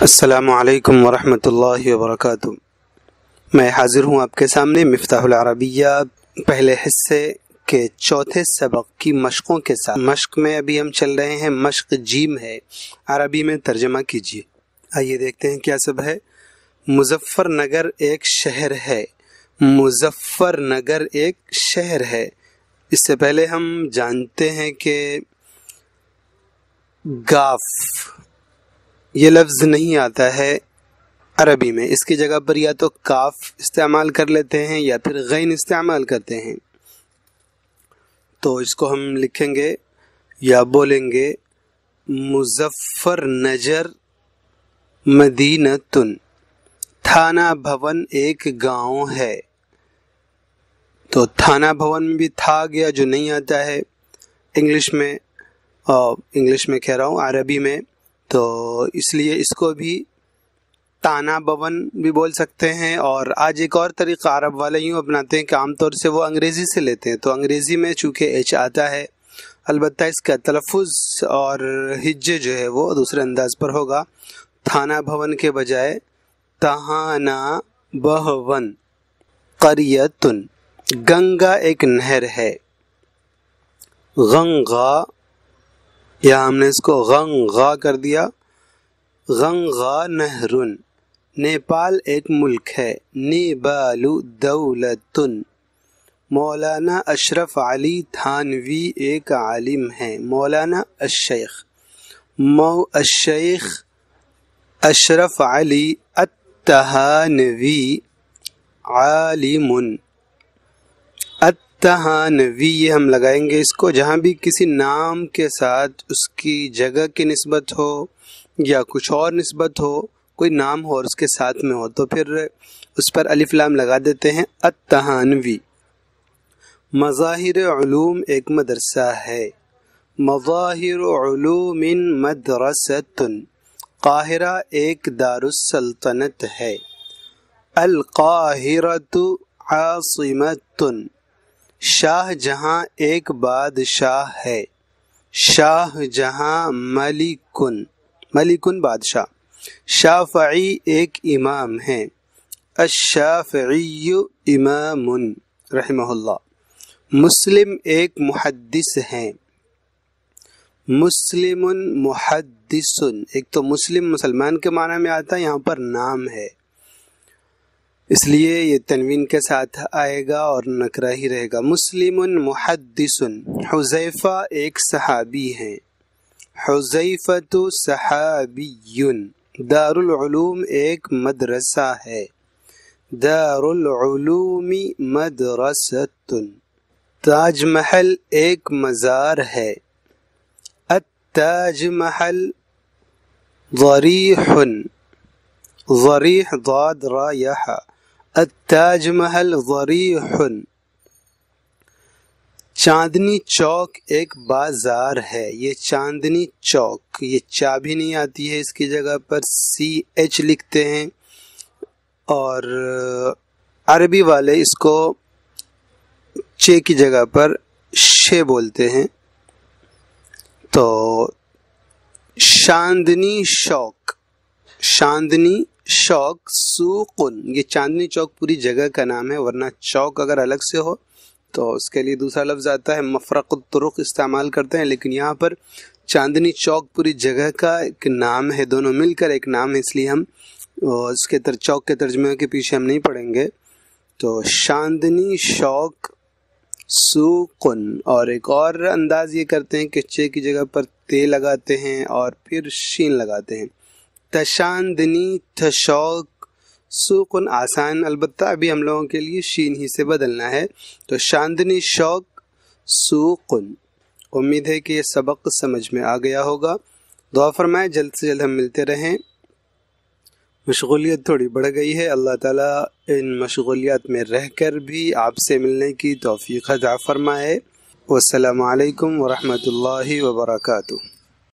السلام علیکم ورحمۃ اللہ وبرکاتہ۔ میں حاضر ہوں آپ کے سامنے مفتاح العربیہ پہلے حصے کے چوتھے سبق کی مشقوں کے ساتھ۔ مشق میں ابھی ہم چل رہے ہیں، مشق جیم ہے، عربی میں ترجمہ کیجیے۔ آئیے دیکھتے ہیں کیا سب ہے۔ مظفر نگر ایک شہر ہے۔ مظفر نگر ایک شہر ہے۔ اس سے پہلے ہم جانتے ہیں کہ گاف یہ لفظ نہیں آتا ہے عربی میں، اس کی جگہ پر یا تو کاف استعمال کر لیتے ہیں یا پھر غین استعمال کرتے ہیں۔ تو اس کو ہم لکھیں گے یا بولیں گے مظفر نگر مدینتن۔ تھانہ بھون ایک گاؤں ہے۔ تو تھانہ بھون میں بھی تھا گیا جو نہیں آتا ہے انگلش میں کہہ رہا ہوں عربی میں، تو اس لیے اس کو بھی تانا بون بھی بول سکتے ہیں۔ اور آج ایک اور طریقہ عرب والے یوں اپناتے ہیں کہ عام طور سے وہ انگریزی سے لیتے ہیں، تو انگریزی میں چونکہ ایچ آتا ہے، البتہ اس کا تلفظ اور ہجے جو ہے وہ دوسرے انداز پر ہوگا۔ تھانہ بھون کے بجائے تہانا بہون۔ قریتن گنگا ایک نہر ہے۔ غنگا یا ہم نے اس کو غنگا کر دیا۔ غنگا نہرن۔ نیپال ایک ملک ہے۔ نیپال دولتن۔ مولانا اشرف علی تھانوی ایک عالم ہے۔ مولانا الشیخ الشیخ اشرف علی التھانوی عالم۔ التھانوی یہ ہم لگائیں گے اس کو جہاں بھی کسی نام کے ساتھ اس کی جگہ کی نسبت ہو یا کچھ اور نسبت ہو، کوئی نام ہو اور اس کے ساتھ میں ہو تو پھر اس پر الف لام لگا دیتے ہیں۔ التھانوی۔ مظاہر علوم ایک مدرسہ ہے۔ مظاہر علوم مدرسۃ۔ قاہرہ ایک دارالسلطنت ہے۔ القاہرۃ عاصمۃ۔ شاہ جہاں ایک بادشاہ ہے۔ شاہ جہاں ملکن بادشاہ۔ شافعی ایک امام ہے۔ الشافعی امام رحمہ اللہ۔ مسلم ایک محدث ہے۔ مسلم محدث۔ ایک تو مسلم مسلمان کے معنی میں آتا ہے، یہاں پر نام ہے اس لیے یہ تنوین کے ساتھ آئے گا اور نکرہ ہی رہے گا۔ مسلم محدث۔ حذیفہ ایک صحابی ہے۔ حذیفۃ صحابی۔ دارالعلوم ایک مدرسہ ہے۔ دارالعلوم مدرسۃ۔ تاج محل ایک مزار ہے۔ التاج محل ضریح۔ ضریح ضاد را یح۔ التاج محل ضریح۔ چاندنی چوک ایک بازار ہے۔ یہ چاندنی چوک، یہ چا بھی نہیں آتی ہے، اس کی جگہ پر سی ایچ لکھتے ہیں اور عربی والے اس کو چے کی جگہ پر شے بولتے ہیں۔ تو چاندنی شوق، چاندنی شوق سوقن۔ یہ چاندنی چوک پوری جگہ کا نام ہے، ورنہ چوک اگر الگ سے ہو تو اس کے لیے دوسرا لفظ آتا ہے، مفرق الطرق استعمال کرتے ہیں، لیکن یہاں پر چاندنی چوک پوری جگہ کا ایک نام ہے، دونوں مل کر ایک نام ہے، اس لیے ہم اس کے چوک کے ترجمے کے پیچھے ہم نہیں پڑھیں گے۔ تو چاندنی شوق سوقن۔ اور ایک اور انداز یہ کرتے ہیں کہ چے کی جگہ پر تے لگاتے ہیں اور پھر شین لگاتے ہیں۔ تشاندنی تشوق سوقن آسان، البتہ ابھی ہم لوگوں کے لیے شین ہی سے بدلنا ہے، تو چاندنی شوق سوقن۔ امید ہے کہ یہ سبق سمجھ میں آ گیا ہوگا۔ دعا فرمائیں جلد سے جلد ہم ملتے رہیں۔ مشغولیت تھوڑی بڑھ گئی ہے، اللہ تعالیٰ ان مشغولیات میں رہ کر بھی آپ سے ملنے کی توفیق عطا فرمائے۔ والسلام علیکم ورحمۃ اللہ وبرکاتہ۔